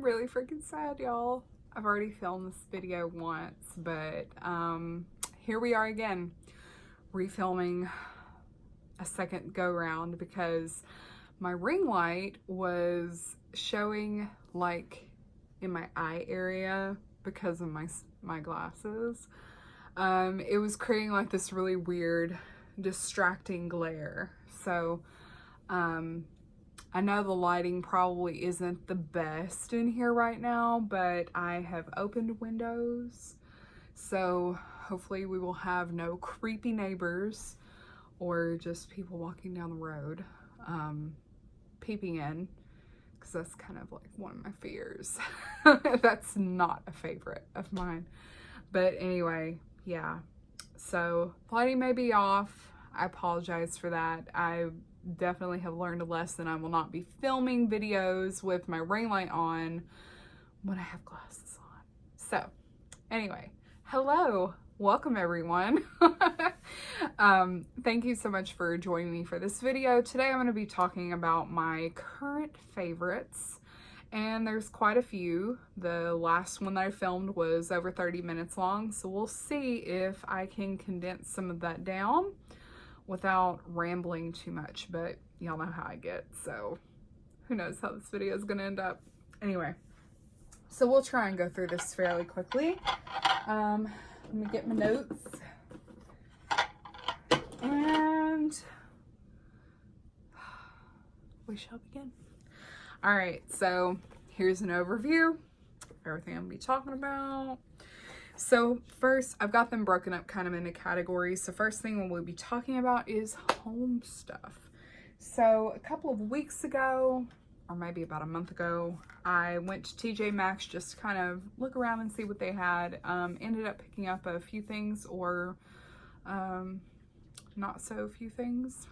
really freaking sad, y'all. I've already filmed this video once, but here we are again, refilming a second go round because my ring light was showing like in my eye area because of my glasses. It was creating like this really weird distracting glare. So I know the lighting probably isn't the best in here right now, but I have opened windows, so hopefully we will have no creepy neighbors or just people walking down the road peeping in, because that's kind of like one of my fears. That's not a favorite of mine. But anyway, yeah, so lighting may be off. I apologize for that. I definitely have learned a lesson. I will not be filming videos with my ring light on when I have glasses on. So anyway, hello, welcome everyone. Thank you so much for joining me for this video. Today I'm going to be talking about my current favorites, and there's quite a few. The last one that I filmed was over 30 minutes long, so we'll see if I can condense some of that down without rambling too much, but y'all know how I get, so who knows how this video is going to end up. Anyway, so we'll try and go through this fairly quickly. Let me get my notes, and we shall begin. All right, so here's an overview, everything I'm going to be talking about. So first, I've got them broken up kind of into categories. So first thing we'll be talking about is home stuff. So a couple of weeks ago, or maybe about a month ago, I went to TJ Maxx just to kind of look around and see what they had. Ended up picking up a few things, or not so few things.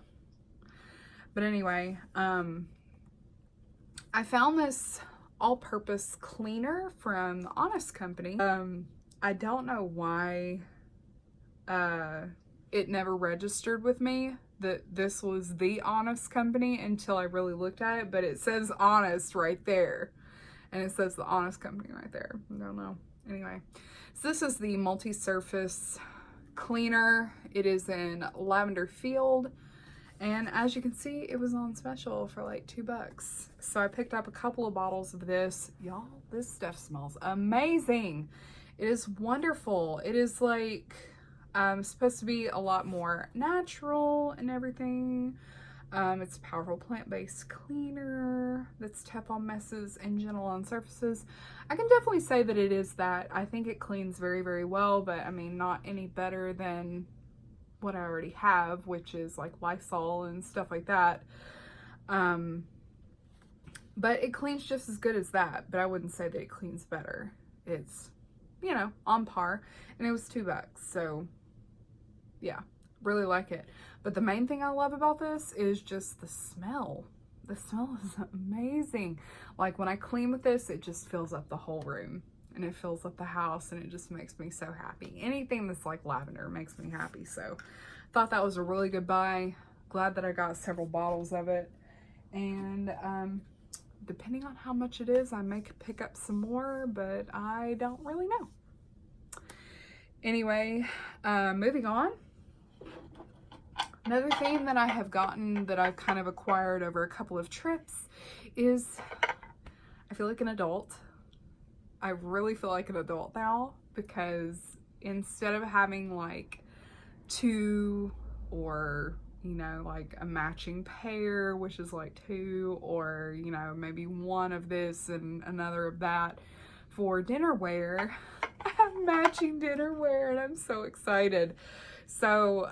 But anyway, I found this all-purpose cleaner from the Honest Company. I don't know why it never registered with me that this was the Honest Company until I really looked at it, but it says Honest right there, and it says the Honest Company right there. I don't know. Anyway, so this is the multi-surface cleaner. It is in lavender field, and as you can see, it was on special for like $2. So I picked up a couple of bottles of this. Y'all, this stuff smells amazing. It is wonderful. It is like supposed to be a lot more natural and everything. It's a powerful plant-based cleaner that's tough on messes and gentle on surfaces. I can definitely say that it is that. I think it cleans very, very well, but I mean, not any better than what I already have, which is like Lysol and stuff like that. But it cleans just as good as that, but I wouldn't say that it cleans better. It's, you know, on par, and it was $2, so yeah, really like it. But the main thing I love about this is just the smell. The smell is amazing. Like when I clean with this, it just fills up the whole room, and it fills up the house, and it just makes me so happy. Anything that's like lavender makes me happy, so thought that was a really good buy. Glad that I got several bottles of it, and depending on how much it is, I may pick up some more, but I don't really know. Anyway, moving on. Another thing that I have gotten that I've kind of acquired over a couple of trips is I feel like an adult. I really feel like an adult now, because instead of having like two, or you know, like a matching pair, which is like two, or, you know, maybe one of this and another of that for dinnerware, I have matching dinnerware, and I'm so excited. So,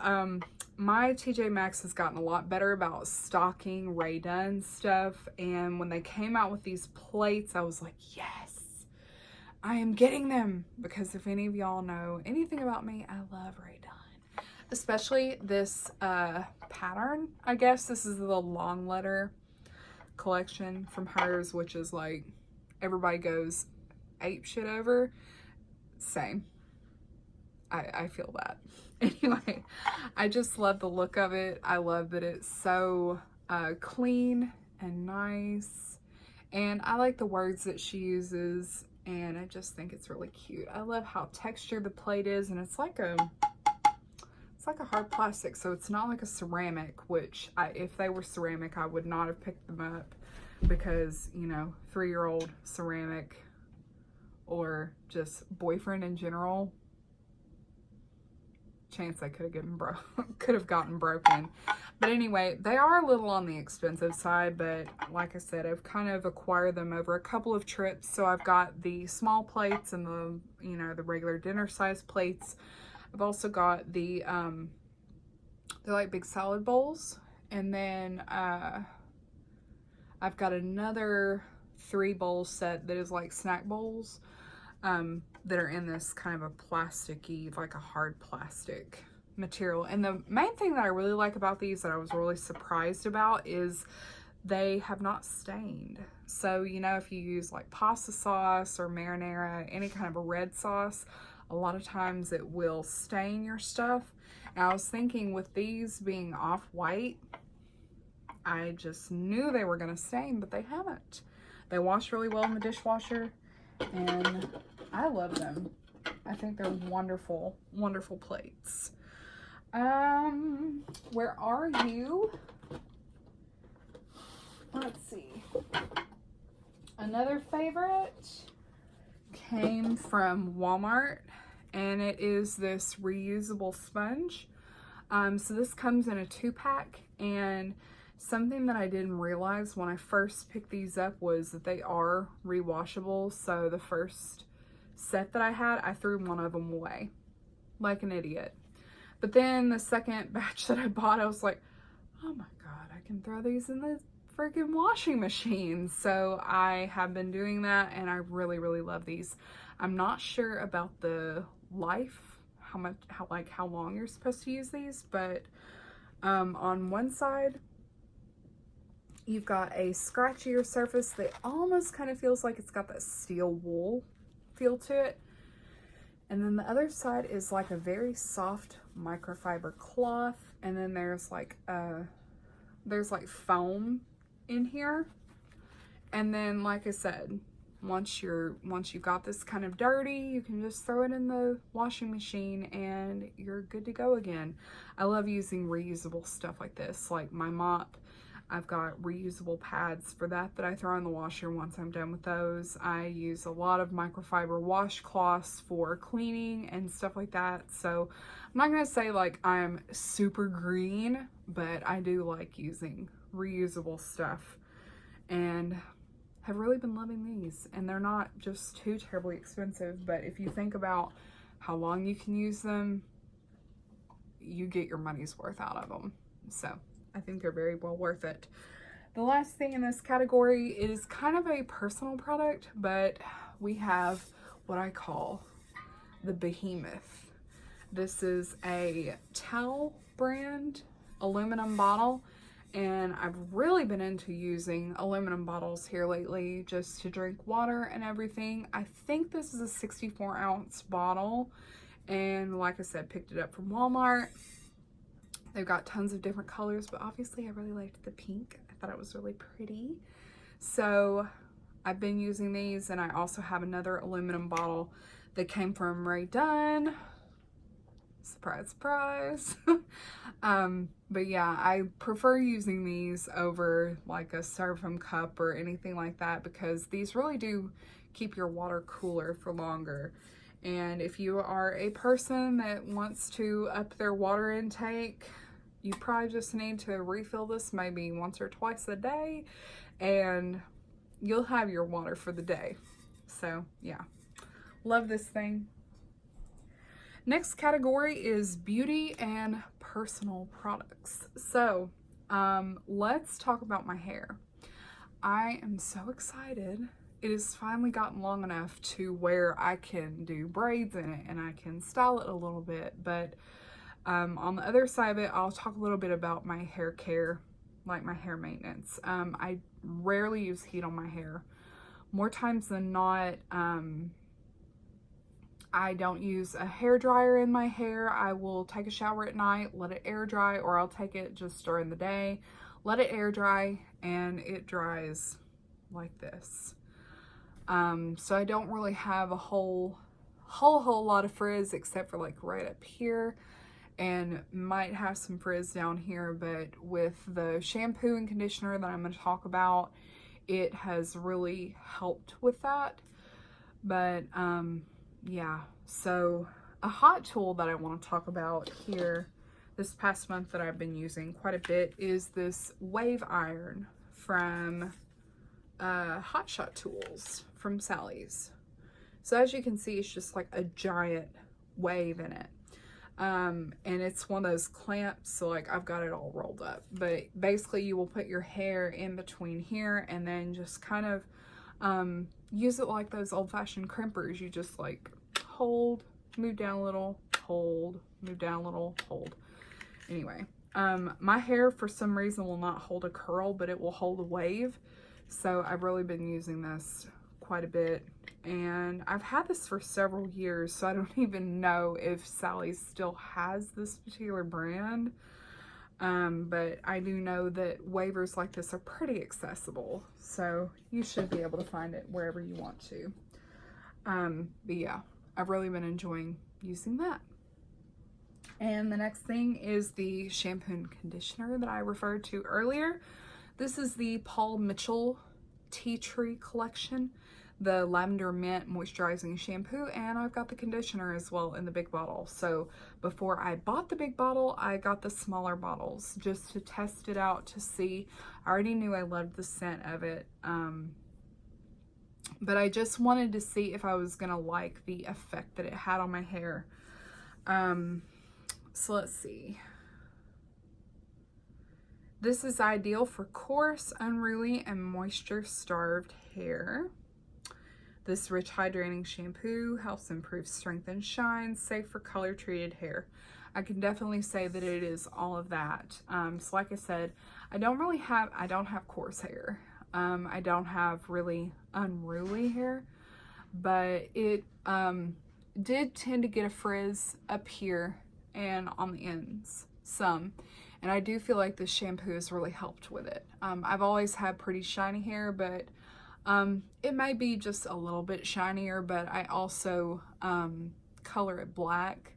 my TJ Maxx has gotten a lot better about stocking Rae Dunn stuff, and when they came out with these plates, I was like, yes, I am getting them, because if any of y'all know anything about me, I love Rae Dunn. Especially this pattern. I guess this is the long letter collection from hers, which is like everybody goes ape shit over. Same. I feel that. Anyway, I just love the look of it. I love that it's so clean and nice, And I like the words that she uses, and I just think it's really cute. I love how textured the plate is, and it's like a hard plastic, so it's not like a ceramic, which if they were ceramic, I would not have picked them up because, you know, 3-year-old ceramic or just boyfriend in general, chance they could have gotten broken. But anyway, they are a little on the expensive side, but like I said, I've kind of acquired them over a couple of trips. So I've got the small plates and the, you know, the regular dinner size plates. I've also got the they're like big salad bowls, and then I've got another 3 bowl set that is like snack bowls that are in this kind of a plasticky, like a hard plastic material. And the main thing that I really like about these that I was really surprised about is they have not stained. So, you know, if you use like pasta sauce or marinara, any kind of a red sauce, a lot of times it will stain your stuff. And I was thinking with these being off-white, I just knew they were going to stain, but they haven't. They wash really well in the dishwasher, and I love them. I think they're wonderful, wonderful plates. Where are you? Let's see. Another favorite came from Walmart, and it is this reusable sponge. So this comes in a 2-pack, and something that I didn't realize when I first picked these up was that they are rewashable. So the first set that I had, I threw one of them away like an idiot. But then the second batch that I bought, I was like, oh my God, I can throw these in the freaking washing machine. So I have been doing that, and I really, really love these. I'm not sure about the life, how long you're supposed to use these, but on one side, you've got a scratchier surface that almost kind of feels like it's got that steel wool feel to it. And then the other side is like a very soft microfiber cloth. And then there's like foam in here. And then, like I said, once you've got this kind of dirty, you can just throw it in the washing machine and you're good to go again. I love using reusable stuff like this, like my mop. I've got reusable pads for that I throw in the washer once I'm done with those. I use a lot of microfiber washcloths for cleaning and stuff like that. So I'm not going to say like I'm super green, but I do like using reusable stuff and have really been loving these. And they're not just too terribly expensive, but if you think about how long you can use them, you get your money's worth out of them. So I think they're very well worth it. The last thing in this category is kind of a personal product, but we have what I call the Behemoth. This is a towel brand aluminum bottle, and I've really been into using aluminum bottles here lately just to drink water and everything. I think this is a 64-ounce bottle, and like I said, picked it up from Walmart. They've got tons of different colors, but obviously I really liked the pink. I thought it was really pretty. So I've been using these, and I also have another aluminum bottle that came from Rae Dunn. Surprise, surprise. But yeah, I prefer using these over like a styrofoam cup or anything like that because these really do keep your water cooler for longer. And if you are a person that wants to up their water intake, you probably just need to refill this maybe once or twice a day, and you'll have your water for the day. So yeah, love this thing. Next category is beauty and personal products. So let's talk about my hair. I am so excited. It has finally gotten long enough to where I can do braids in it and I can style it a little bit. But on the other side of it, I'll talk a little bit about my hair care, like my hair maintenance. I rarely use heat on my hair. More times than not, I don't use a hair dryer in my hair. I will take a shower at night, let it air dry, or I'll take it just during the day, let it air dry, and it dries like this. So I don't really have a whole lot of frizz except for like right up here, and might have some frizz down here, but with the shampoo and conditioner that I'm going to talk about, it has really helped with that. But yeah, so a hot tool that I want to talk about here this past month that I've been using quite a bit is this wave iron from Hot Shot Tools from Sally's. So as you can see, it's just like a giant wave in it. And it's one of those clamps, so like I've got it all rolled up. But basically you will put your hair in between here and then just kind of use it like those old-fashioned crimpers. You just like hold, move down a little, hold, move down a little, hold. Anyway, my hair for some reason will not hold a curl, but it will hold a wave. So I've really been using this quite a bit, and I've had this for several years, so I don't even know if Sally's still has this particular brand. But I do know that wavers like this are pretty accessible, so you should be able to find it wherever you want to. But yeah, I've really been enjoying using that. And the next thing is the shampoo and conditioner that I referred to earlier. This is the Paul Mitchell Tea Tree Collection, the Lavender Mint Moisturizing Shampoo, and I've got the conditioner as well in the big bottle. So before I bought the big bottle, I got the smaller bottles just to test it out to see. I already knew I loved the scent of it, but I just wanted to see if I was gonna like the effect that it had on my hair. So let's see. This is ideal for coarse, unruly, and moisture-starved hair. This rich hydrating shampoo helps improve strength and shine, safe for color-treated hair. I can definitely say that it is all of that. So like I said, I don't have coarse hair. I don't have really unruly hair, but it did tend to get a frizz up here and on the ends some. And I do feel like this shampoo has really helped with it. I've always had pretty shiny hair, but it may be just a little bit shinier, but I also color it black.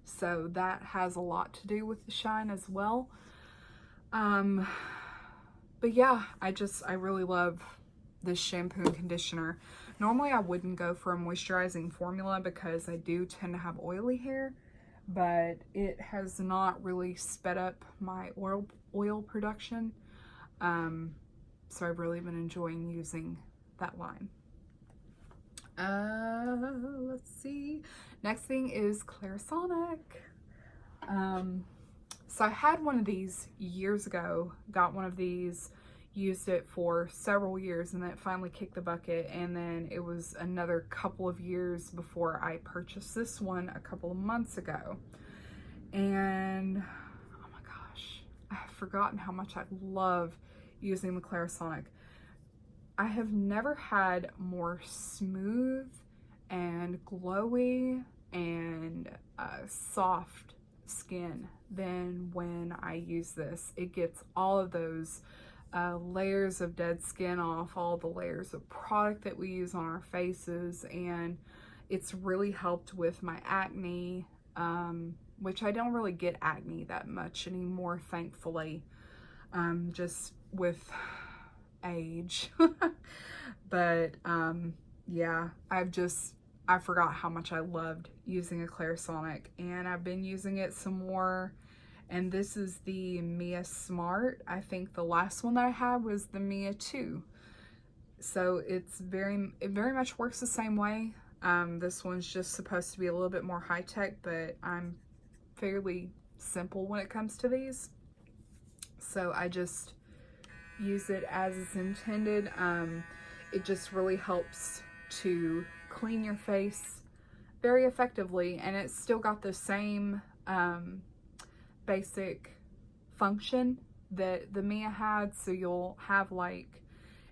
So that has a lot to do with the shine as well. But yeah, I really love this shampoo and conditioner. Normally I wouldn't go for a moisturizing formula because I do tend to have oily hair, but it has not really sped up my oil production. So I've really been enjoying using that line. Let's see. Next thing is Clarisonic. So I had one of these years ago, got one of these, used it for several years, and then it finally kicked the bucket, and then it was another couple of years before I purchased this one a couple of months ago. And oh my gosh, I have forgotten how much I love using the Clarisonic. I have never had more smooth and glowy and soft skin than when I use this. It gets all of those layers of dead skin off, all the layers of product that we use on our faces, and it's really helped with my acne, which I don't really get acne that much anymore, thankfully, just with age. But yeah, I forgot how much I loved using a Clarisonic, and I've been using it some more. And this is the Mia Smart. I think the last one that I had was the Mia 2. So it very much works the same way. This one's just supposed to be a little bit more high tech, but I'm fairly simple when it comes to these. So I just use it as it's intended. It just really helps to clean your face very effectively, and it's still got the same basic function that the Mia had. So you'll have like,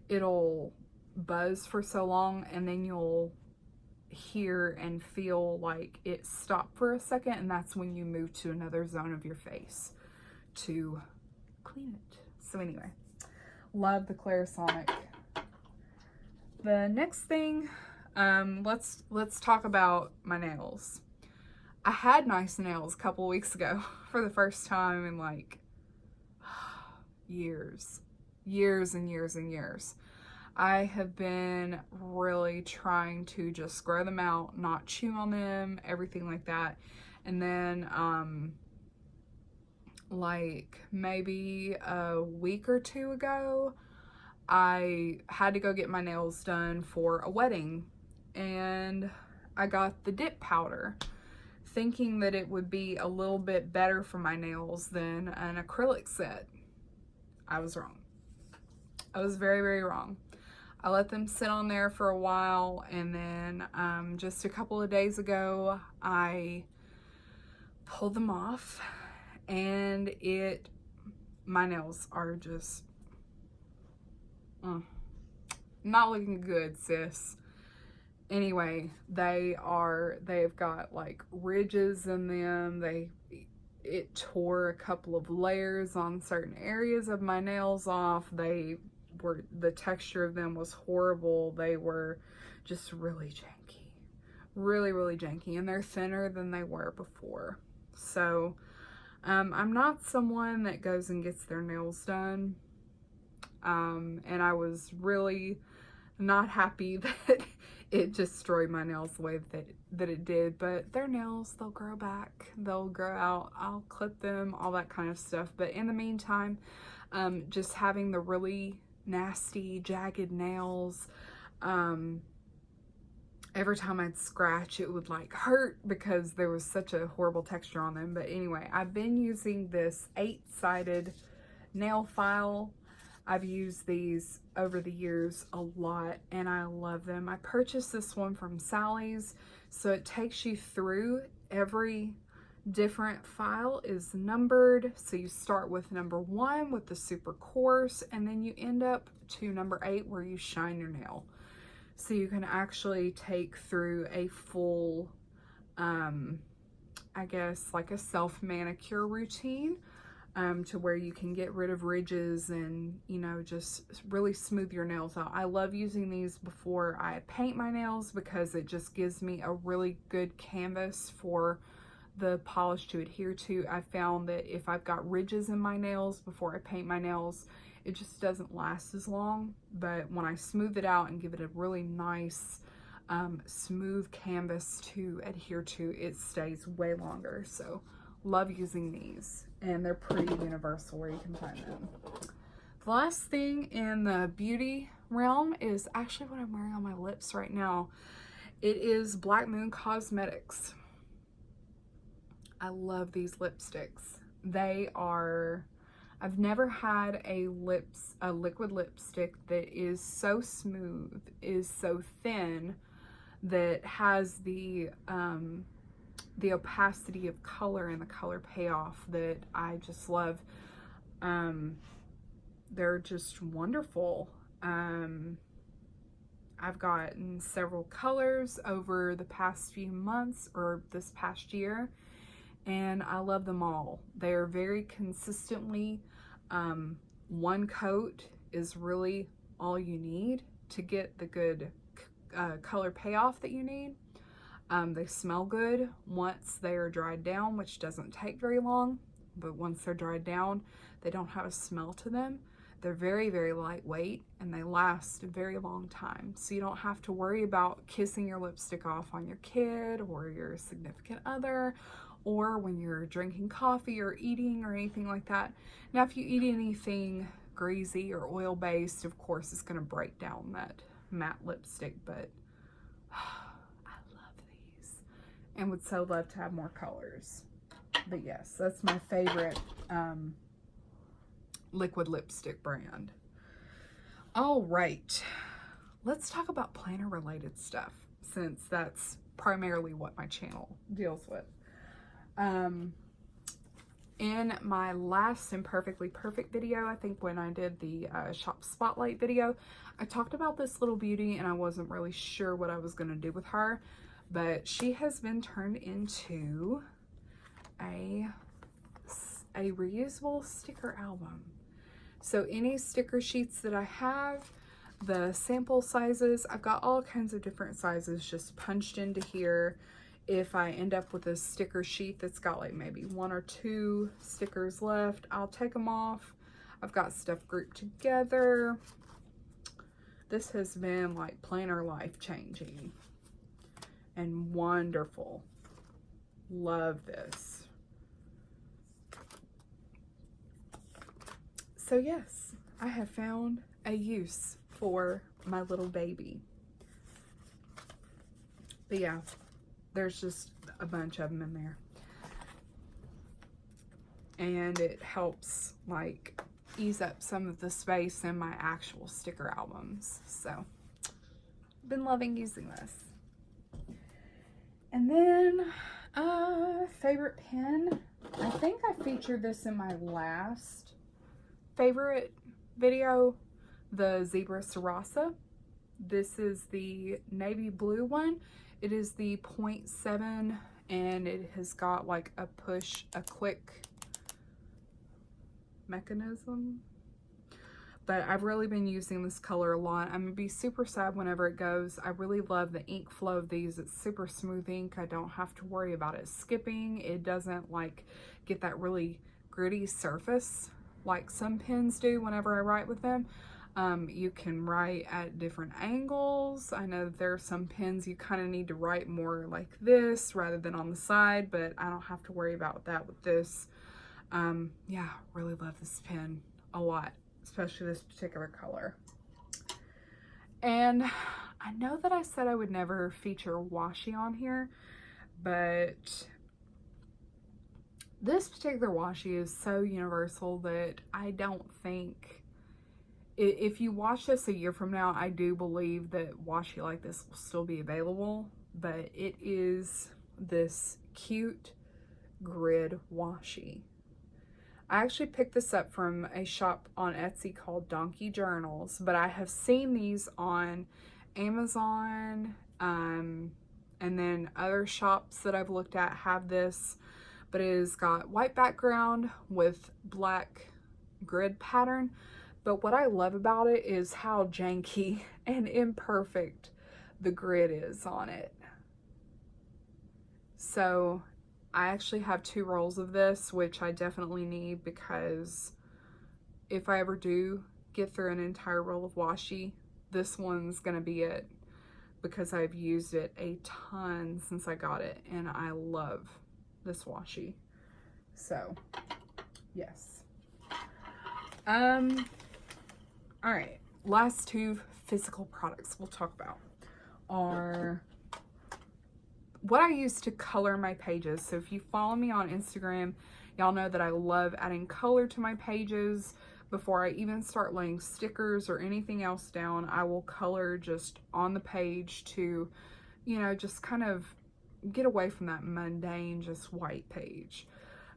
it'll buzz for so long, and then you'll hear and feel like it stopped for a second, and that's when you move to another zone of your face to clean it. So anyway, love the Clarisonic the next thing, let's talk about my nails. I had nice nails a couple weeks ago for the first time in like years and years. I have been really trying to just grow them out, not chew on them, everything like that. And then like maybe a week or two ago, I had to go get my nails done for a wedding, and I got the dip powder thinking that it would be a little bit better for my nails than an acrylic set. I was wrong. I was very, very wrong. I let them sit on there for a while, and then just a couple of days ago, I pulled them off, and my nails are just not looking good, sis. Anyway, they've got like ridges in them. It tore a couple of layers on certain areas of my nails off. The texture of them was horrible. They were just really janky. Really, really janky. And they're thinner than they were before. So, I'm not someone that goes and gets their nails done. And I was really not happy that it destroyed my nails the way that it did. But their nails, they'll grow back. They'll grow out. I'll clip them, all that kind of stuff. But in the meantime, just having the really nasty, jagged nails, every time I'd scratch, it would like hurt because there was such a horrible texture on them. But anyway, I've been using this 8-sided nail file. I've used these over the years a lot, and I love them. I purchased this one from Sally's, so it takes you through every different file is numbered. So you start with number 1 with the super coarse, and then you end up to number 8 where you shine your nail. So you can actually take through a full, I guess like a self manicure routine. To where you can get rid of ridges and, you know, just really smooth your nails out. I love using these before I paint my nails because it just gives me a really good canvas for the polish to adhere to. I found that if I've got ridges in my nails before I paint my nails, it just doesn't last as long. But when I smooth it out and give it a really nice, smooth canvas to adhere to, it stays way longer. So love using these, and they're pretty universal where you can find them. The last thing in the beauty realm is actually what I'm wearing on my lips right now. It is Black Moon Cosmetics. I love these lipsticks. I've never had a liquid lipstick that is so smooth, is so thin, that has the opacity of color and the color payoff that I just love. They're just wonderful. I've gotten several colors over the past few months or this past year, and I love them all. They're very consistently, one coat is really all you need to get the good color payoff that you need. They smell good once they are dried down, which doesn't take very long, but once they're dried down, they don't have a smell to them. They're very, very lightweight, and they last a very long time. So you don't have to worry about kissing your lipstick off on your kid or your significant other, or when you're drinking coffee or eating or anything like that. Now, if you eat anything greasy or oil-based, of course, it's going to break down that matte lipstick, but and would so love to have more colors. But yes, that's my favorite liquid lipstick brand. All right, let's talk about planner related stuff, since that's primarily what my channel deals with. In my last Imperfectly Perfect video, I think when I did the shop spotlight video, I talked about this little beauty, and I wasn't really sure what I was going to do with her. But she has been turned into a reusable sticker album. So any sticker sheets that I have, the sample sizes. I've got all kinds of different sizes just punched into here. If I end up with a sticker sheet that's got like maybe 1 or 2 stickers left, I'll take them off. I've got stuff grouped together. This has been like planner life changing and wonderful. Love this. So yes, I have found a use for my little baby. But yeah, there's just a bunch of them in there. And it helps like ease up some of the space in my actual sticker albums. So, been loving using this. And then, favorite pen. I think I featured this in my last favorite video, the Zebra Sirasa. This is the navy blue one. It is the 0.7 and it has got like a click mechanism. But I've really been using this color a lot. I'm gonna be super sad whenever it goes. I really love the ink flow of these. It's super smooth ink. I don't have to worry about it skipping. It doesn't like get that really gritty surface like some pens do whenever I write with them. You can write at different angles. I know there are some pens you kind of need to write more like this rather than on the side, but I don't have to worry about that with this. Yeah, really love this pen a lot, especially this particular color. And I know that I said I would never feature washi on here, but this particular washi is so universal that I don't think, if you watch this a year from now, I do believe that washi like this will still be available, but it is this cute grid washi. I actually picked this up from a shop on Etsy called Donkey Journals, but I have seen these on Amazon, and then other shops that I've looked at have this, but it has got white background with black grid pattern. But what I love about it is how janky and imperfect the grid is on it. So I actually have 2 rolls of this, which I definitely need because if I ever do get through an entire roll of washi, this one's gonna be it, because I've used it a ton since I got it and I love this washi. So yes. All right, last 2 physical products we'll talk about are what I use to color my pages. So if you follow me on Instagram, y'all know that I love adding color to my pages. Before I even start laying stickers or anything else down, I will color just on the page to, you know, just kind of get away from that mundane, just white page.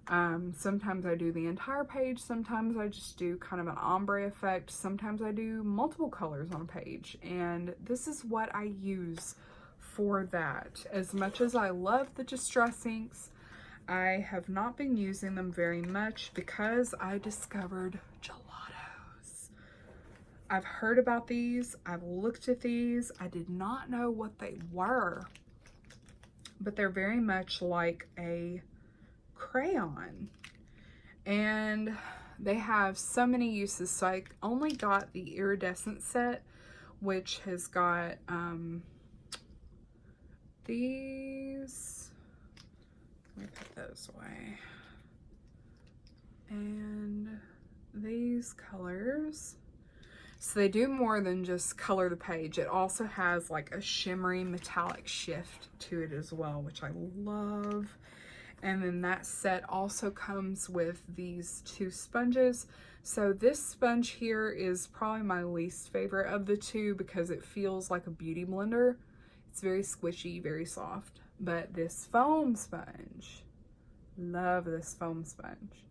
Sometimes I do the entire page, sometimes I just do kind of an ombre effect, sometimes I do multiple colors on a page, and this is what I use for that. As much as I love the Distress inks, I have not been using them very much because I discovered gelatos. I've heard about these, I've looked at these, I did not know what they were, but they're very much like a crayon, and they have so many uses. So I only got the Iridescent set, which has got these, let me put those away, and these colors. So they do more than just color the page. It also has like a shimmery metallic shift to it as well, which I love. And then that set also comes with these 2 sponges. So this sponge here is probably my least favorite of the 2 because it feels like a beauty blender. It's very squishy, very soft. But this foam sponge, love this foam sponge.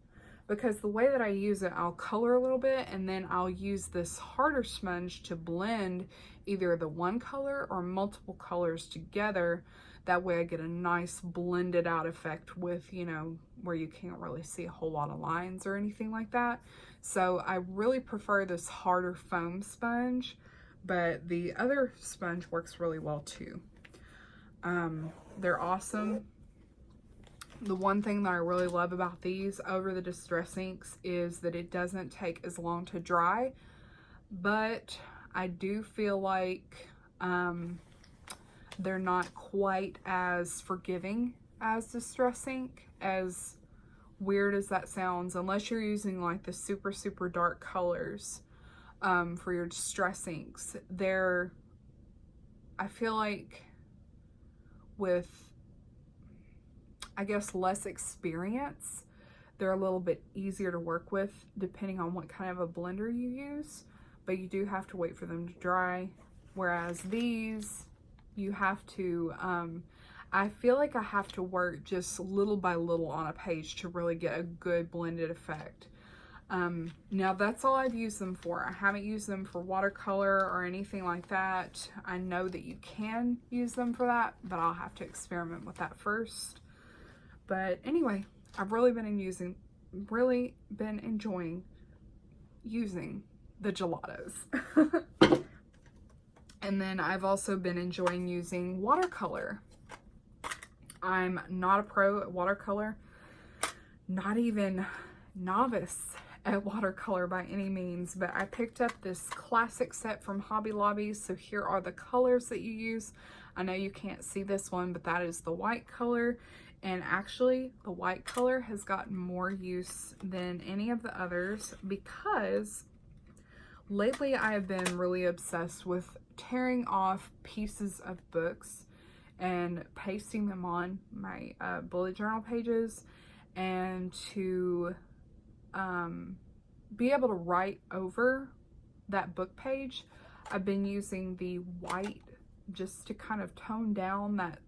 Because the way that I use it, I'll color a little bit and then I'll use this harder sponge to blend either the one color or multiple colors together. That way I get a nice blended out effect with, you know, where you can't really see a whole lot of lines or anything like that. So I really prefer this harder foam sponge, but the other sponge works really well too. They're awesome. The one thing that I really love about these over the Distress inks is that it doesn't take as long to dry, but I do feel like they're not quite as forgiving as Distress ink, as weird as that sounds, unless you're using like the super, super dark colors for your Distress inks. I feel like with, I guess, less experience, they're a little bit easier to work with depending on what kind of a blender you use, but you do have to wait for them to dry. Whereas these, you have to, I feel like I have to work just little by little on a page to really get a good blended effect. Now that's all I've used them for. I haven't used them for watercolor or anything like that. I know that you can use them for that, but I'll have to experiment with that first. But anyway, I've really been enjoying using the gelatos. And then I've also been enjoying using watercolor. I'm not a pro at watercolor, not even novice at watercolor by any means, but I picked up this classic set from Hobby Lobby. So here are the colors that you use. I know you can't see this one, but that is the white color. And actually, the white color has gotten more use than any of the others because lately I have been really obsessed with tearing off pieces of books and pasting them on my bullet journal pages, and to be able to write over that book page. I've been using the white just to kind of tone down that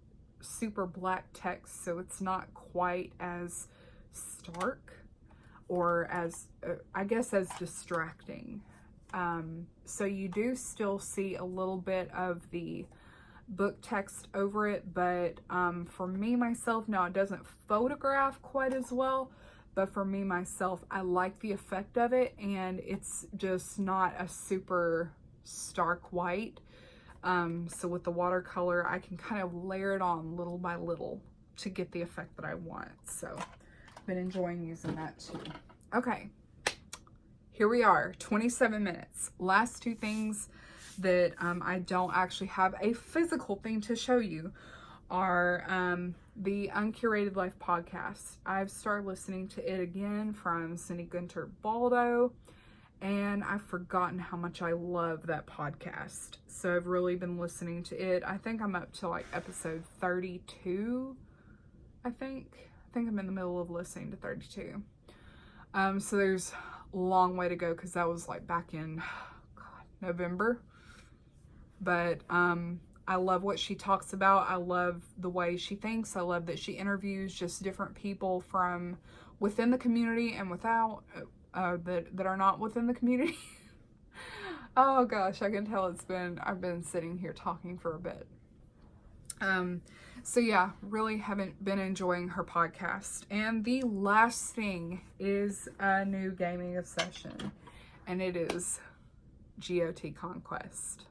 super black text so it's not quite as stark or as I guess as distracting. So you do still see a little bit of the book text over it, but for me myself, now it doesn't photograph quite as well, but for me myself, I like the effect of it, and it's just not a super stark white. So with the watercolor, I can kind of layer it on little by little to get the effect that I want. So I've been enjoying using that too. Okay, here we are, 27 minutes. Last two things that I don't actually have a physical thing to show you are the Uncreated Life podcast. I've started listening to it again from Cindy Gunter Baldo, and I've forgotten how much I love that podcast. So I've really been listening to it. I think I'm up to like episode 32, I think I'm in the middle of listening to 32. So there's a long way to go because that was like back in November. But I love what she talks about. I love the way she thinks. I love that she interviews just different people from within the community and without, that are not within the community. Oh gosh, I can tell I've been sitting here talking for a bit. So yeah, really haven't been enjoying her podcast. And the last thing is a new gaming obsession, and it is GOT Conquest.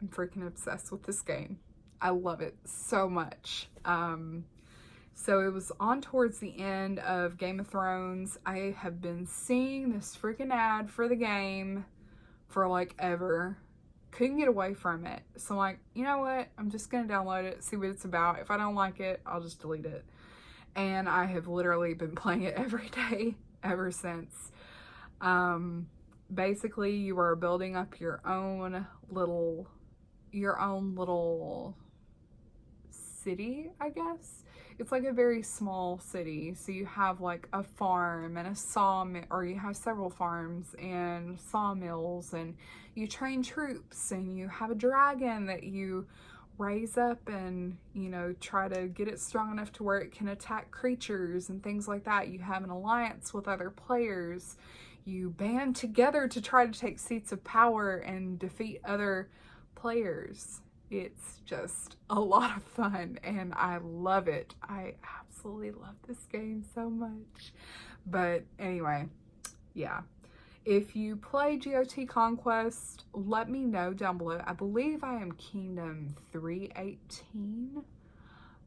I'm freaking obsessed with this game. I love it so much. So it was on towards the end of Game of Thrones. I have been seeing this freaking ad for the game for like ever. Couldn't get away from it. So I'm like, you know what? I'm just going to download it, see what it's about. If I don't like it, I'll just delete it. And I have literally been playing it every day ever since. Basically, you are building up your own little city, I guess. It's like a very small city. So you have like a farm and a sawmill, or you have several farms and sawmills, and you train troops, and you have a dragon that you raise up and, you know, try to get it strong enough to where it can attack creatures and things like that. You have an alliance with other players. You band together to try to take seats of power and defeat other players. It's just a lot of fun, and I love it. I absolutely love this game so much. But anyway, yeah, If you play GOT Conquest, let me know down below. I believe I am Kingdom 318.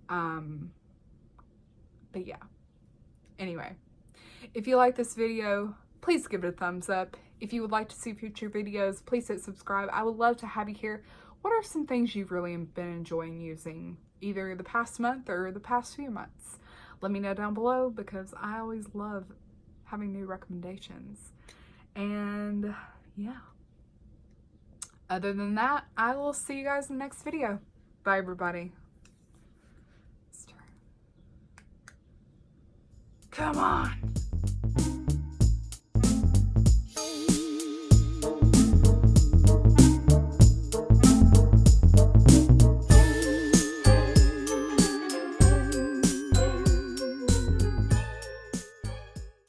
But yeah. Anyway, if you like this video, please give it a thumbs up. If you would like to see future videos, please hit subscribe. I would love to have you here. What are some things you've really been enjoying using, either the past month or the past few months? Let me know down below, because I always love having new recommendations. And yeah, other than that, I will see you guys in the next video. Bye, everybody. Come on.